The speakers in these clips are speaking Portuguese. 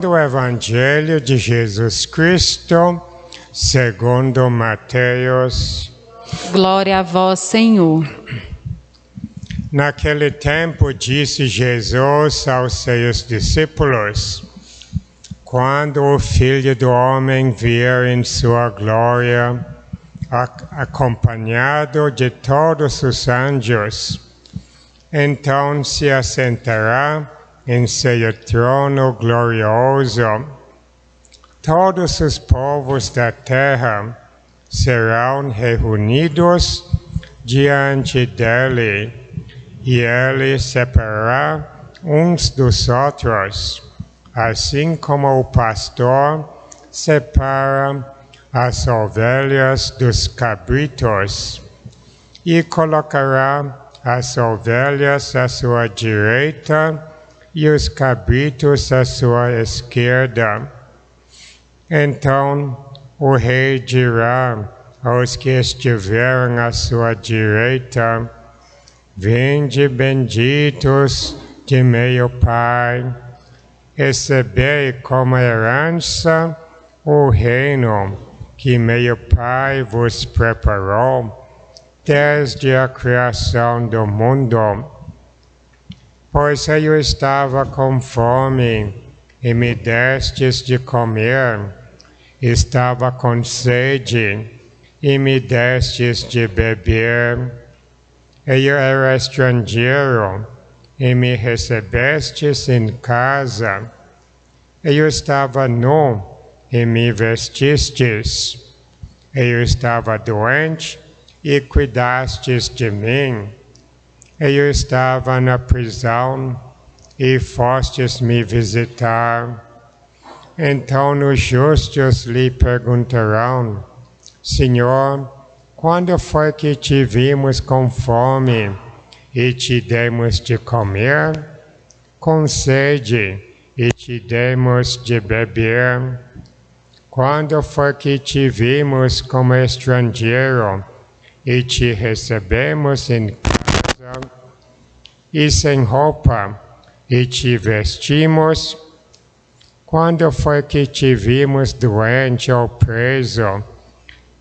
Do Evangelho de Jesus Cristo, segundo Mateus. Glória a vós, Senhor. Naquele tempo disse Jesus aos seus discípulos: quando o Filho do Homem vier em sua glória, acompanhado de todos os anjos, então se assentará em seu trono glorioso. Todos os povos da terra serão reunidos diante dele, e ele separará uns dos outros, assim como o pastor separa as ovelhas dos cabritos, e colocará as ovelhas à sua direita e os cabritos à sua esquerda. Então o rei dirá aos que estiverem à sua direita: vinde, benditos de meu Pai, recebei como herança o reino que meu Pai vos preparou desde a criação do mundo. Pois eu estava com fome e me destes de comer, estava com sede e me destes de beber, eu era estrangeiro e me recebestes em casa, eu estava nu e me vestistes, eu estava doente e cuidastes de mim, eu estava na prisão e fostes me visitar. Então os justos lhe perguntarão: Senhor, quando foi que te vimos com fome e te demos de comer, com sede e te demos de beber? Quando foi que te vimos como estrangeiro e te recebemos em casa, e sem roupa e te vestimos? Quando foi que te vimos doente ou preso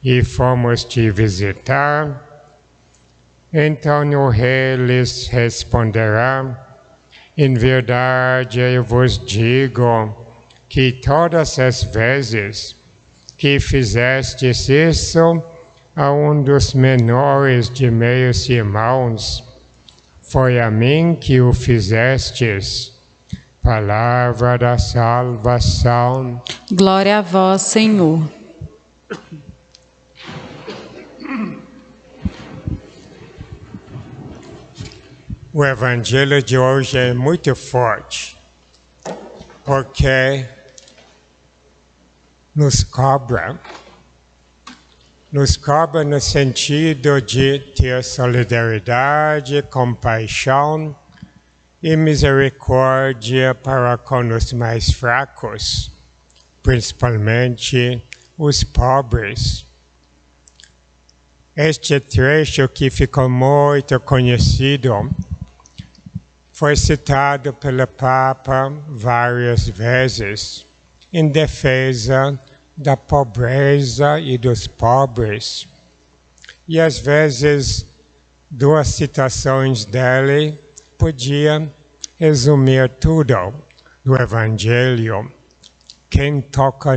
e fomos te visitar? Então o rei lhes responderá: em verdade eu vos digo que todas as vezes que fizestes isso a um dos menores de meus irmãos, foi a mim que o fizestes. Palavra da salvação. Glória a vós, Senhor. O Evangelho de hoje é muito forte, porque nos cobra no sentido de ter solidariedade, compaixão e misericórdia para com os mais fracos, principalmente os pobres. Este trecho, que ficou muito conhecido, foi citado pelo Papa várias vezes em defesa da pobreza e dos pobres. E às vezes duas citações dele podiam resumir tudo do Evangelho. Quem toca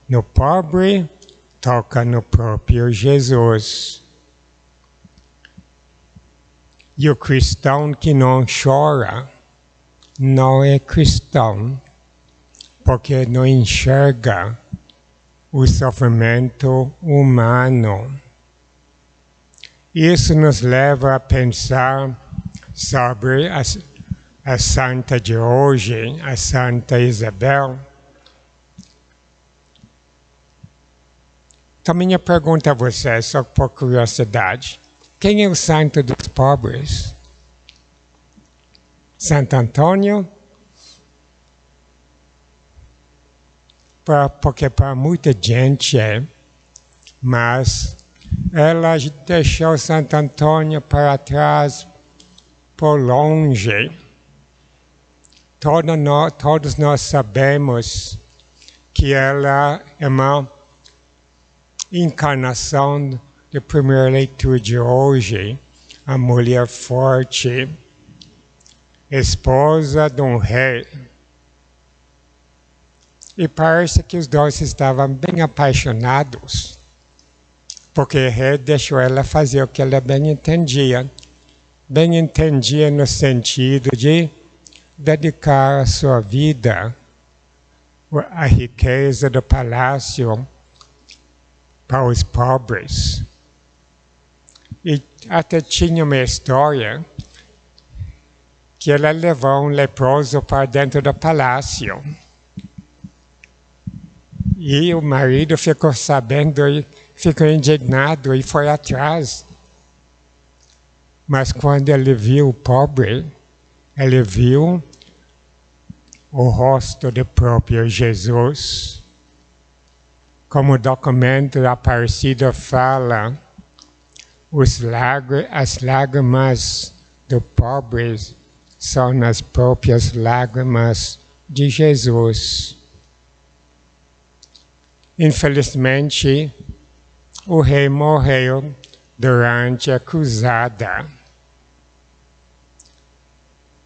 no pobre, toca no próprio Jesus. E o cristão que não chora não é cristão, porque não enxerga o sofrimento humano. Isso nos leva a pensar sobre a santa de hoje, a Santa Isabel. Então, minha pergunta a você, só por curiosidade: quem é o santo dos pobres? Santo Antônio? Porque para muita gente é, mas ela deixou Santo Antônio para trás, por longe. todos nós sabemos que ela é uma encarnação da primeira leitura de hoje, a mulher forte, esposa de um rei. E parece que os dois estavam bem apaixonados, porque o rei deixou ela fazer o que ela bem entendia. Bem entendia no sentido de dedicar a sua vida, a riqueza do palácio, para os pobres. E até tinha uma história que ela levou um leproso para dentro do palácio. E o marido ficou sabendo e ficou indignado e foi atrás. Mas quando ele viu o pobre, ele viu o rosto do próprio Jesus. Como o documento Aparecida fala, as lágrimas do pobre são as próprias lágrimas de Jesus. Infelizmente, o rei morreu durante a cruzada.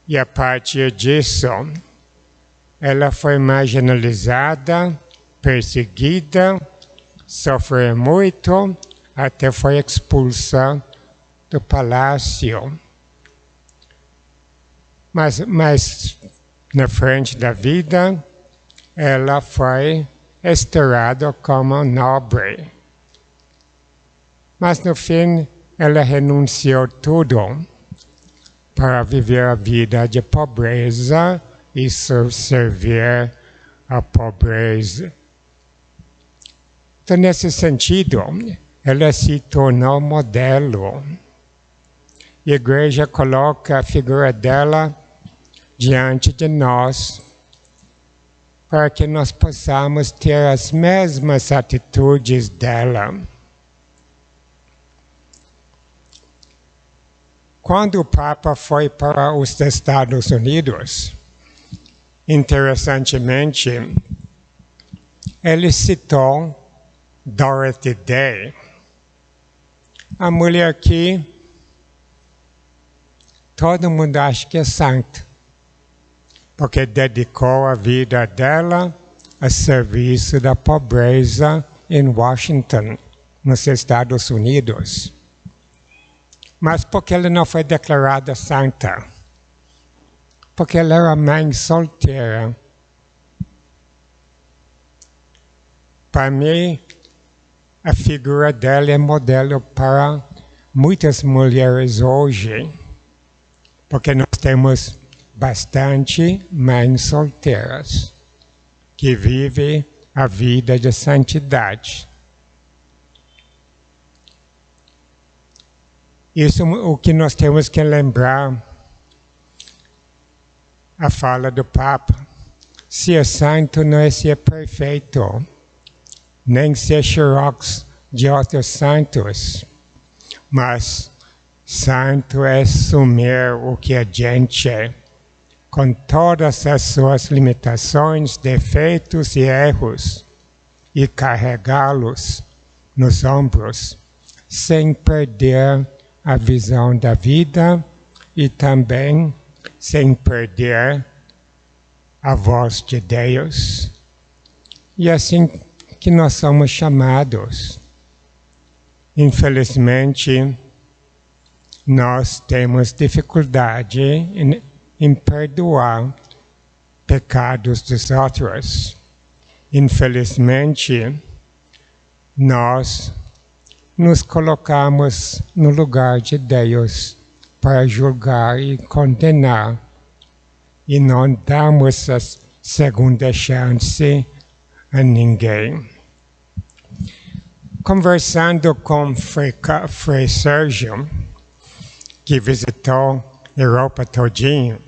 E a partir disso, ela foi marginalizada, perseguida, sofreu muito, até foi expulsa do palácio. Mas na frente da vida, ela foi estourada como nobre. Mas no fim, ela renunciou tudo para viver a vida de pobreza e servir a pobreza. Então, nesse sentido, ela se tornou modelo. E a igreja coloca a figura dela diante de nós para que nós possamos ter as mesmas atitudes dela. Quando o Papa foi para os Estados Unidos, interessantemente, ele citou Dorothy Day, a mulher que todo mundo acha que é santa, porque dedicou a vida dela a serviço da pobreza em Washington, nos Estados Unidos. Mas porque ela não foi declarada santa? Porque ela era mãe solteira. Para mim, a figura dela é modelo para muitas mulheres hoje, porque nós temos bastante mães solteiras que vivem a vida de santidade. Isso é o que nós temos que lembrar, a fala do Papa. Ser santo não é ser perfeito, nem ser xerox de outros santos, mas santo é assumir o que a gente é, com todas as suas limitações, defeitos e erros, e carregá-los nos ombros, sem perder a visão da vida e também sem perder a voz de Deus. E assim que nós somos chamados. Infelizmente, nós temos dificuldade em perdoar pecados dos outros. Infelizmente, nós nos colocamos no lugar de Deus para julgar e condenar, e não damos a segunda chance a ninguém. Conversando com Frei Sérgio, que visitou a Europa todinha,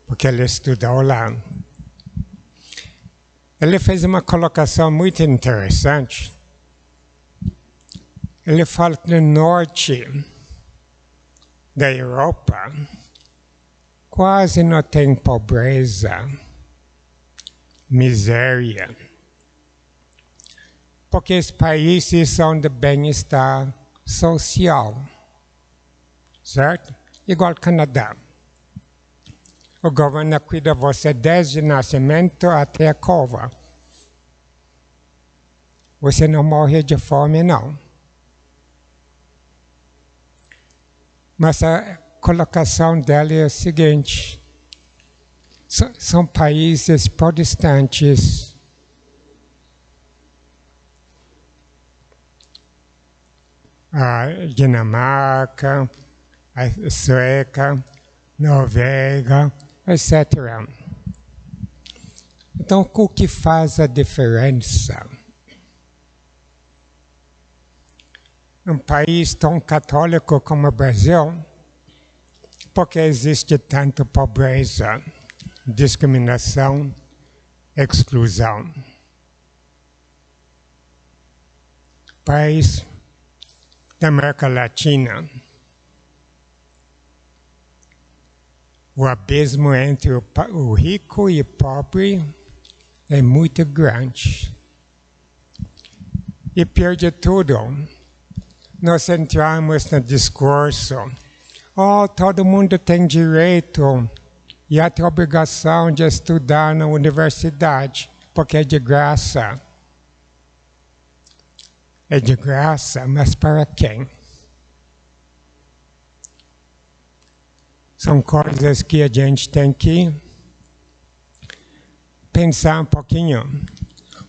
porque ele estudou lá, ele fez uma colocação muito interessante. Ele fala que no norte da Europa quase não tem pobreza, miséria. Porque os países são de bem-estar social, certo? Igual Canadá. O governo cuida de você desde o nascimento até a cova. Você não morre de fome, não. Mas a colocação dela é a seguinte: são países protestantes. A Dinamarca, a Suécia, Noruega, etc. Então, o que faz a diferença? Um país tão católico como o Brasil, porque existe tanta pobreza, discriminação, exclusão. País da América Latina, o abismo entre o rico e o pobre é muito grande. E pior de tudo, nós entramos no discurso: todo mundo tem direito e até obrigação de estudar na universidade, porque é de graça. É de graça, mas para quem? São coisas que a gente tem que pensar um pouquinho.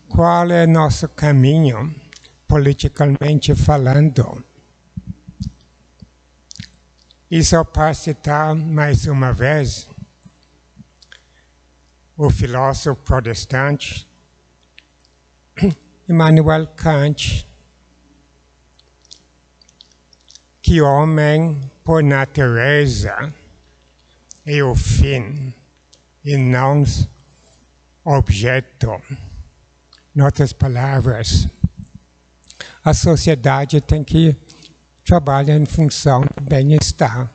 Qual é o nosso caminho, politicamente falando? E só para citar mais uma vez o filósofo protestante Immanuel Kant, que o homem, por natureza, é o fim e não objeto. Em outras palavras, a sociedade tem que trabalhar em função do bem-estar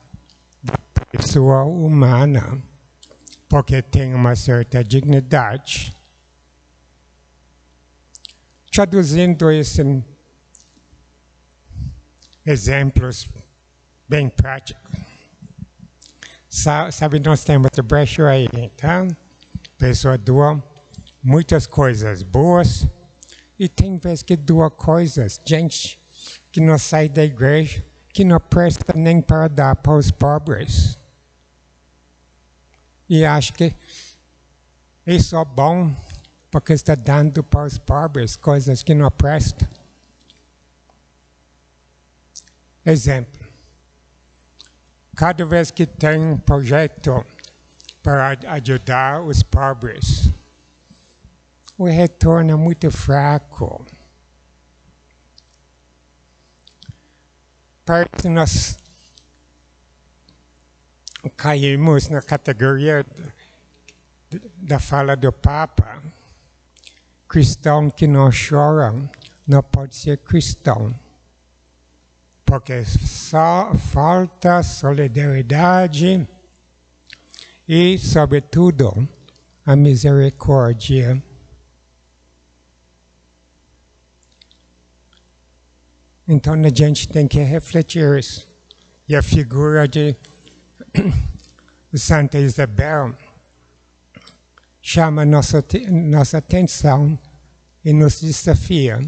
da pessoa humana, porque tem uma certa dignidade. Traduzindo esses exemplos bem práticos. Sabe, nós temos o brecho aí, então, a pessoa doa muitas coisas boas e tem vezes que doa coisas, gente que não sai da igreja, que não presta nem para dar para os pobres. E acha que é só bom porque está dando para os pobres coisas que não prestam. Exemplo. Cada vez que tem um projeto para ajudar os pobres, o retorno é muito fraco. Parece que nós caímos na categoria da fala do Papa: cristão que não chora não pode ser cristão. Porque só falta solidariedade e, sobretudo, a misericórdia. Então a gente tem que refletir isso. E a figura de Santa Isabel chama nossa atenção e nos desafia.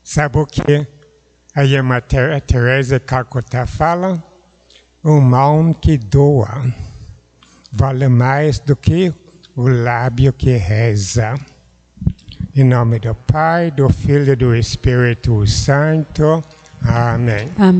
Sabe o que a irmã Teresa de Calcutá fala? O mão que doa vale mais do que o lábio que reza. Em nome do Pai, do Filho e do Espírito Santo. Amém. Amém.